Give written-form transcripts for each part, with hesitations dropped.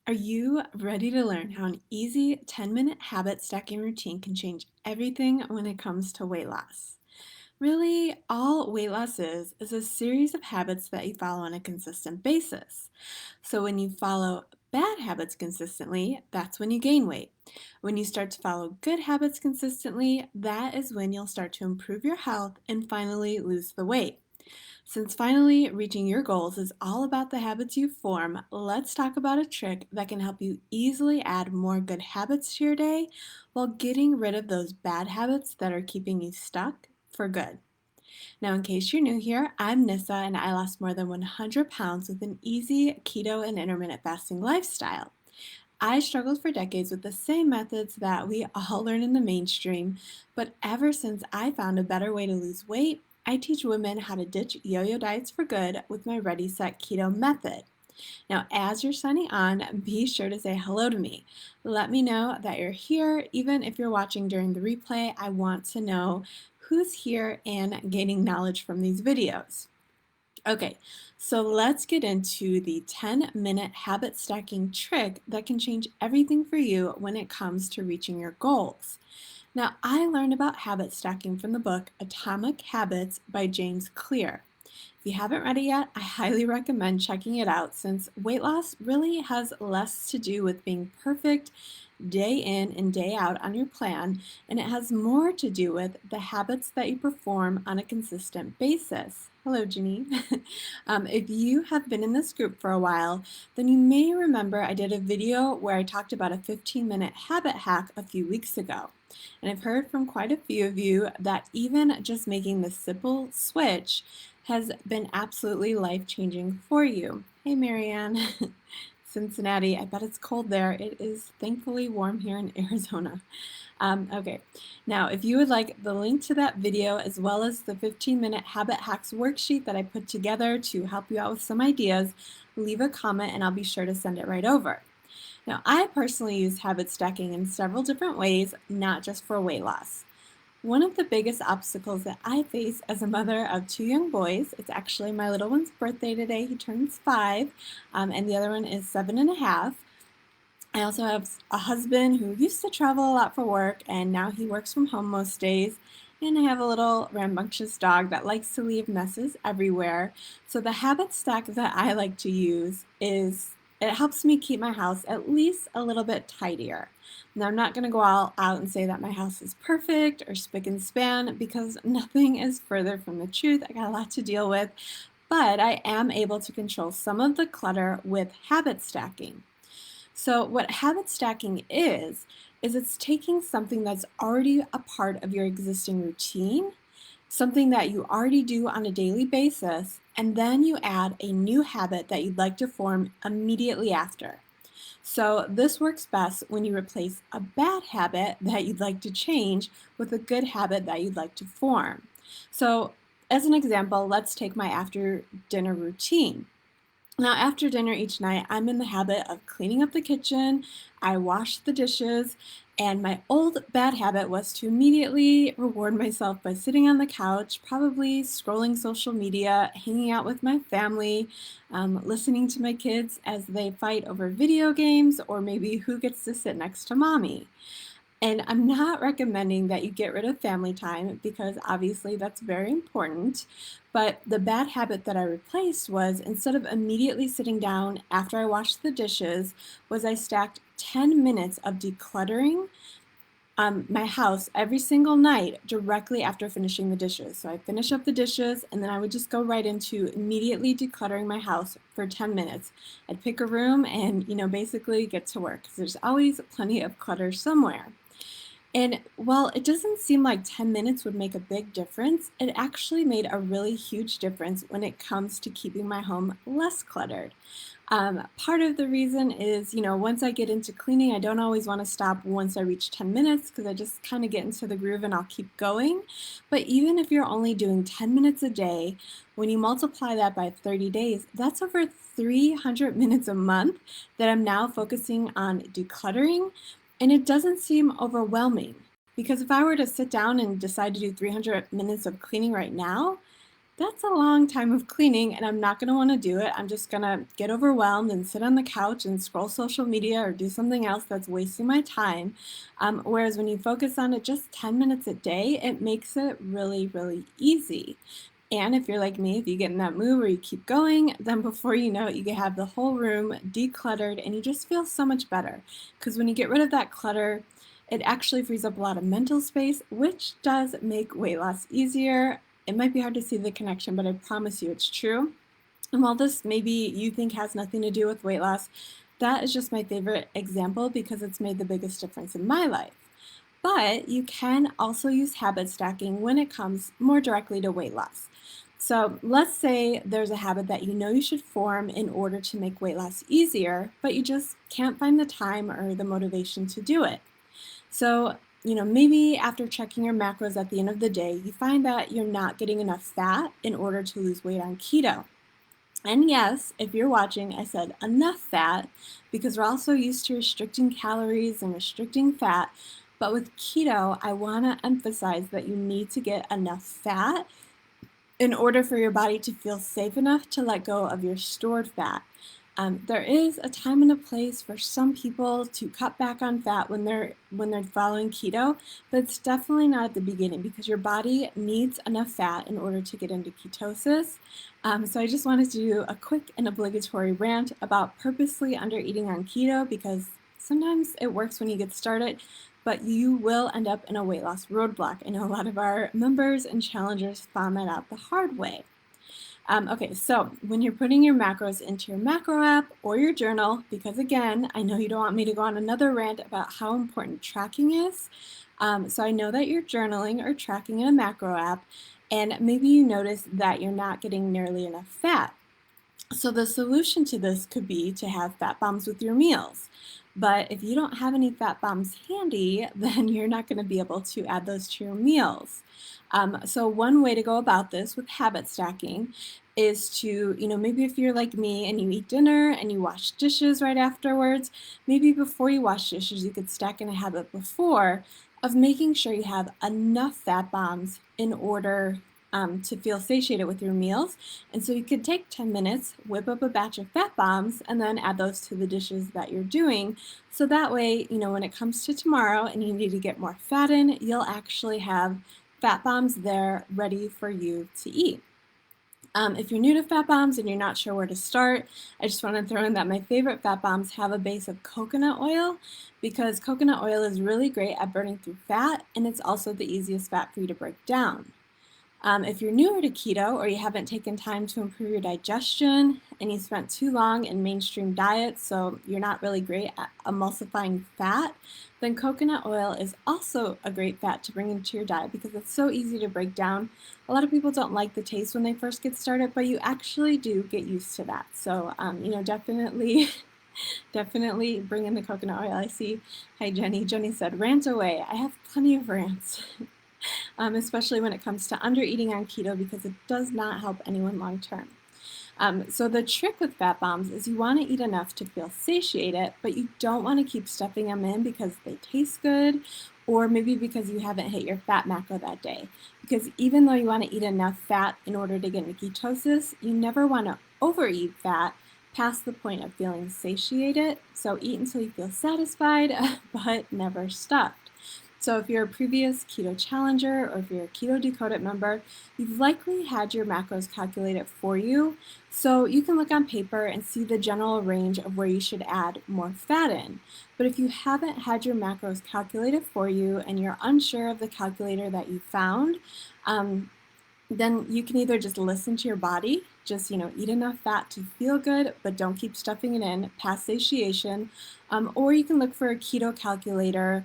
Are you ready to learn how an easy 10-minute habit stacking routine can change everything when it comes to weight loss? Really, all weight loss is a series of habits that you follow on a consistent basis. So when you follow bad habits consistently, that's when you gain weight. When you start to follow good habits consistently, that is when you'll start to improve your health and finally lose the weight. Since finally reaching your goals is all about the habits you form, let's talk about a trick that can help you easily add more good habits to your day while getting rid of those bad habits that are keeping you stuck for good. Now, in case you're new here, I'm Nissa and I lost more than 100 pounds with an easy keto and intermittent fasting lifestyle. I struggled for decades with the same methods that we all learn in the mainstream, but ever since I found a better way to lose weight, I teach women how to ditch yo yo diets for good with my Ready Set Keto method. Now, as you're signing on, be sure to say hello to me. Let me know that you're here. Even if you're watching during the replay, I want to know who's here and gaining knowledge from these videos. Okay, so let's get into the 10-minute habit stacking trick that can change everything for you when it comes to reaching your goals. Now, I learned about habit stacking from the book Atomic Habits by James Clear. If you haven't read it yet, I highly recommend checking it out since weight loss really has less to do with being perfect day in and day out on your plan, and it has more to do with the habits that you perform on a consistent basis. Hello, Janine. If you have been in this group for a while, then you may remember I did a video where I talked about a 15-minute habit hack a few weeks ago. And I've heard from quite a few of you that even just making the simple switch has been absolutely life-changing for you. Hey, Marianne. Cincinnati. I bet it's cold there. It is thankfully warm here in Arizona. Okay, now if you would like the link to that video as well as the 15-minute habit hacks worksheet that I put together to help you out with some ideas, leave a comment and I'll be sure to send it right over. Now, I personally use habit stacking in several different ways, not just for weight loss. One of the biggest obstacles that I face as a mother of two young boys, it's actually my little one's birthday today. He turns 5, and the other one is 7.5. I also have a husband who used to travel a lot for work, and now he works from home most days. And I have a little rambunctious dog that likes to leave messes everywhere. So the habit stack that I like to use is it helps me keep my house at least a little bit tidier. Now, I'm not going to go all out and say that my house is perfect or spick and span because nothing is further from the truth. I got a lot to deal with, but I am able to control some of the clutter with habit stacking. So, what habit stacking is it's taking something that's already a part of your existing routine, something that you already do on a daily basis, and then you add a new habit that you'd like to form immediately after. So, this works best when you replace a bad habit that you'd like to change with a good habit that you'd like to form. So, as an example, let's take my after dinner routine. Now, after dinner each night, I'm in the habit of cleaning up the kitchen. I wash the dishes, and my old bad habit was to immediately reward myself by sitting on the couch, probably scrolling social media, hanging out with my family, listening to my kids as they fight over video games, or maybe who gets to sit next to mommy. And I'm not recommending that you get rid of family time because obviously that's very important. But the bad habit that I replaced was instead of immediately sitting down after I washed the dishes, was I stacked 10 minutes of decluttering my house every single night directly after finishing the dishes. So I finish up the dishes and then I would just go right into immediately decluttering my house for 10 minutes. I'd pick a room and, basically get to work because there's always plenty of clutter somewhere. And while it doesn't seem like 10 minutes would make a big difference, it actually made a really huge difference when it comes to keeping my home less cluttered. Part of the reason is, once I get into cleaning, I don't always want to stop once I reach 10 minutes because I just kind of get into the groove and I'll keep going. But even if you're only doing 10 minutes a day, when you multiply that by 30 days, that's over 300 minutes a month that I'm now focusing on decluttering. And it doesn't seem overwhelming because if I were to sit down and decide to do 300 minutes of cleaning right now, That's a long time of cleaning, and I'm not going to want to do it. I'm just going to get overwhelmed and sit on the couch and scroll social media or do something else that's wasting my time. Whereas when you focus on it just 10 minutes a day, it makes it really, really easy. And if you're like me, if you get in that mood where you keep going, then before you know it, you can have the whole room decluttered and you just feel so much better. Because when you get rid of that clutter, it actually frees up a lot of mental space, which does make weight loss easier. It might be hard to see the connection, but I promise you it's true. And while this maybe you think has nothing to do with weight loss, that is just my favorite example because it's made the biggest difference in my life. But you can also use habit stacking when it comes more directly to weight loss. So let's say there's a habit that you know you should form in order to make weight loss easier, but you just can't find the time or the motivation to do it. So, maybe after checking your macros at the end of the day, you find that you're not getting enough fat in order to lose weight on keto. And yes, if you're watching, I said enough fat because we're also used to restricting calories and restricting fat. But with keto, I want to emphasize that you need to get enough fat in order for your body to feel safe enough to let go of your stored fat. There is a time and a place for some people to cut back on fat when they're following keto, but it's definitely not at the beginning because your body needs enough fat in order to get into ketosis. So I just wanted to do a quick and obligatory rant about purposely under eating on keto because sometimes it works when you get started, but you will end up in a weight loss roadblock. I know a lot of our members and challengers found that out the hard way. Okay, so when you're putting your macros into your macro app or your journal, because again, I know you don't want me to go on another rant about how important tracking is. So I know that you're journaling or tracking in a macro app, and maybe you notice that you're not getting nearly enough fat. So the solution to this could be to have fat bombs with your meals. But if you don't have any fat bombs handy, then you're not going to be able to add those to your meals. So one way to go about this with habit stacking is to, maybe if you're like me and you eat dinner and you wash dishes right afterwards, maybe before you wash dishes, you could stack in a habit before of making sure you have enough fat bombs in order to feel satiated with your meals. And so you could take 10 minutes, whip up a batch of fat bombs, and then add those to the dishes that you're doing. So that way, when it comes to tomorrow and you need to get more fat in, you'll actually have fat bombs there ready for you to eat. If you're new to fat bombs and you're not sure where to start, I just want to throw in that my favorite fat bombs have a base of coconut oil because coconut oil is really great at burning through fat and it's also the easiest fat for you to break down. If you're newer to keto or you haven't taken time to improve your digestion and you spent too long in mainstream diets, so you're not really great at emulsifying fat, then coconut oil is also a great fat to bring into your diet because it's so easy to break down. A lot of people don't like the taste when they first get started, but you actually do get used to that. So, definitely, definitely bring in the coconut oil. I see. Hi, Jenny. Jenny said, rant away. I have plenty of rants. Especially when it comes to under eating on keto because it does not help anyone long term. So the trick with fat bombs is you want to eat enough to feel satiated, but you don't want to keep stuffing them in because they taste good or maybe because you haven't hit your fat macro that day. Because even though you want to eat enough fat in order to get into ketosis, you never want to overeat fat past the point of feeling satiated. So eat until you feel satisfied, but never stuffed. So if you're a previous keto challenger or if you're a keto decoded member, you've likely had your macros calculated for you. So you can look on paper and see the general range of where you should add more fat in. But if you haven't had your macros calculated for you and you're unsure of the calculator that you found, then you can either just listen to your body, just eat enough fat to feel good, but don't keep stuffing it in past satiation, or you can look for a keto calculator.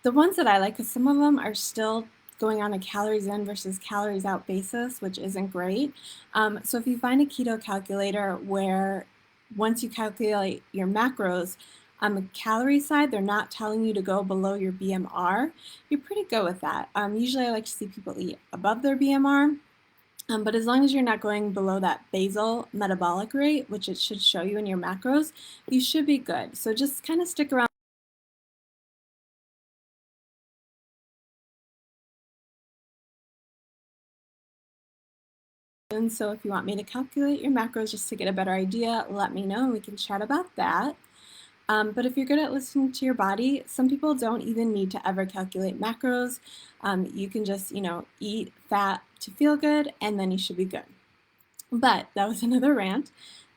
The ones that I like, because some of them are still going on a calories in versus calories out basis, which isn't great. So if you find a keto calculator where once you calculate your macros, on the calorie side, they're not telling you to go below your BMR, you're pretty good with that. Usually I like to see people eat above their BMR, but as long as you're not going below that basal metabolic rate, which it should show you in your macros, you should be good. So just kind of stick around So if you want me to calculate your macros just to get a better idea, let me know and we can chat about that. But if you're good at listening to your body, some people don't even need to ever calculate macros. You can just, eat fat to feel good, and then you should be good. But that was another rant.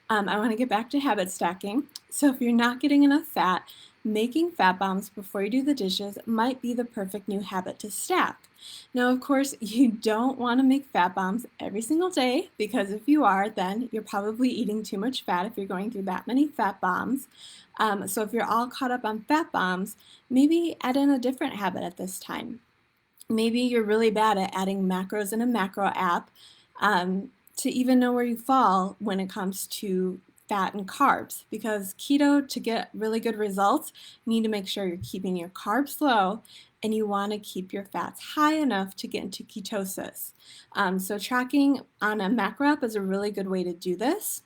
I want to get back to habit stacking. So if you're not getting enough fat, making fat bombs before you do the dishes might be the perfect new habit to stack. Now, of course, you don't want to make fat bombs every single day because if you are, then you're probably eating too much fat if you're going through that many fat bombs. So if you're all caught up on fat bombs, maybe add in a different habit at this time. Maybe you're really bad at adding macros in a macro app to even know where you fall when it comes to fat and carbs, because keto, to get really good results, you need to make sure you're keeping your carbs low and you want to keep your fats high enough to get into ketosis. So tracking on a macro app is a really good way to do this.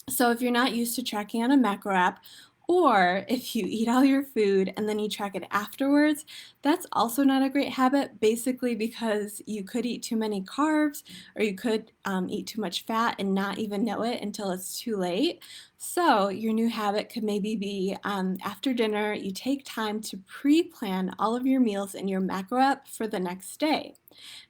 So if you're not used to tracking on a macro app, or if you eat all your food and then you track it afterwards, that's also not a great habit, basically because you could eat too many carbs or you could eat too much fat and not even know it until it's too late. So your new habit could maybe be after dinner, you take time to pre-plan all of your meals in your macro app for the next day.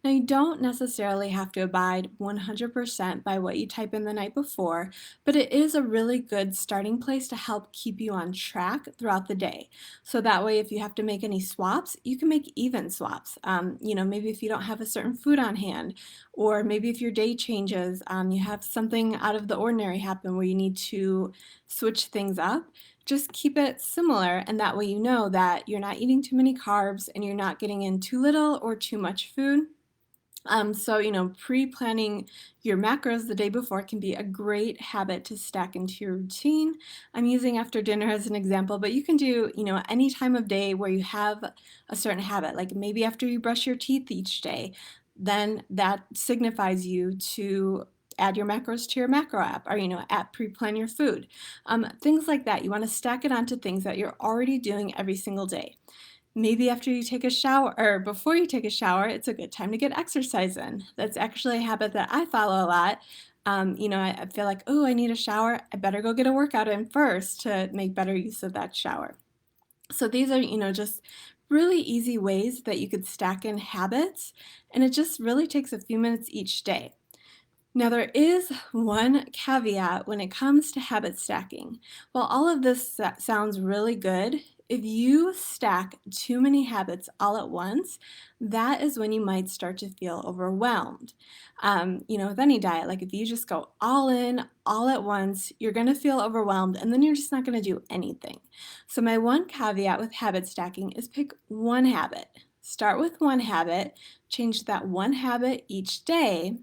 Now, you don't necessarily have to abide 100% by what you type in the night before, but it is a really good starting place to help keep you on track throughout the day. So that way, if you have to make any swaps, you can make even swaps. Maybe if you don't have a certain food on hand, or maybe if your day changes, you have something out of the ordinary happen where you need to switch things up. Just keep it similar, and that way you know that you're not eating too many carbs and you're not getting in too little or too much food. Pre-planning your macros the day before can be a great habit to stack into your routine. I'm using after dinner as an example, but you can do, any time of day where you have a certain habit, like maybe after you brush your teeth each day, then that signifies you to add your macros to your macro app or, app pre-plan your food. Things like that. You want to stack it onto things that you're already doing every single day. Maybe after you take a shower or before you take a shower, it's a good time to get exercise in. That's actually a habit that I follow a lot. I feel like, oh, I need a shower. I better go get a workout in first to make better use of that shower. So these are, just really easy ways that you could stack in habits, and it just really takes a few minutes each day. Now, there is one caveat when it comes to habit stacking. While all of this sounds really good, if you stack too many habits all at once, that is when you might start to feel overwhelmed. With any diet, like if you just go all in, all at once, you're going to feel overwhelmed and then you're just not going to do anything. So, my one caveat with habit stacking is pick one habit. Start with one habit, change that one habit each day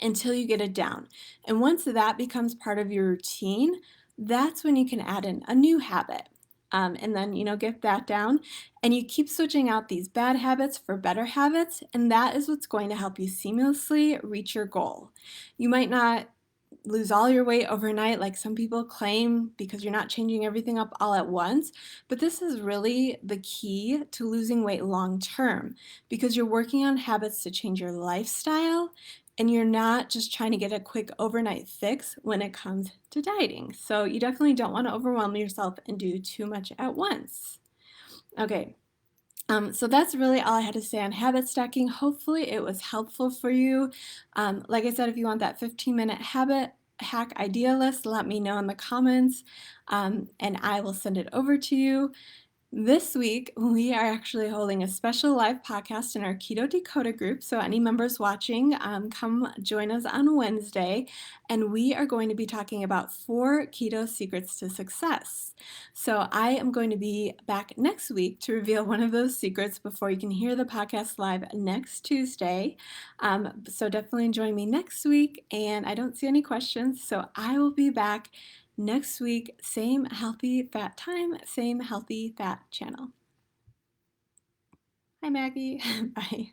until you get it down. And once that becomes part of your routine, that's when you can add in a new habit. And then, get that down. And you keep switching out these bad habits for better habits, and that is what's going to help you seamlessly reach your goal. You might not lose all your weight overnight like some people claim because you're not changing everything up all at once, but this is really the key to losing weight long term because you're working on habits to change your lifestyle and you're not just trying to get a quick overnight fix when it comes to dieting. So you definitely don't want to overwhelm yourself and do too much at once. Okay, so that's really all I had to say on habit stacking. Hopefully it was helpful for you. Like I said, if you want that 15-minute habit hack idea list, let me know in the comments and I will send it over to you. This week, we are actually holding a special live podcast in our Keto Dakota group. So, any members watching, come join us on Wednesday. And we are going to be talking about 4 keto secrets to success. So, I am going to be back next week to reveal one of those secrets before you can hear the podcast live next Tuesday. So, definitely join me next week. And I don't see any questions. So, I will be back next week, same healthy fat time, same healthy fat channel. Hi, Maggie. Bye.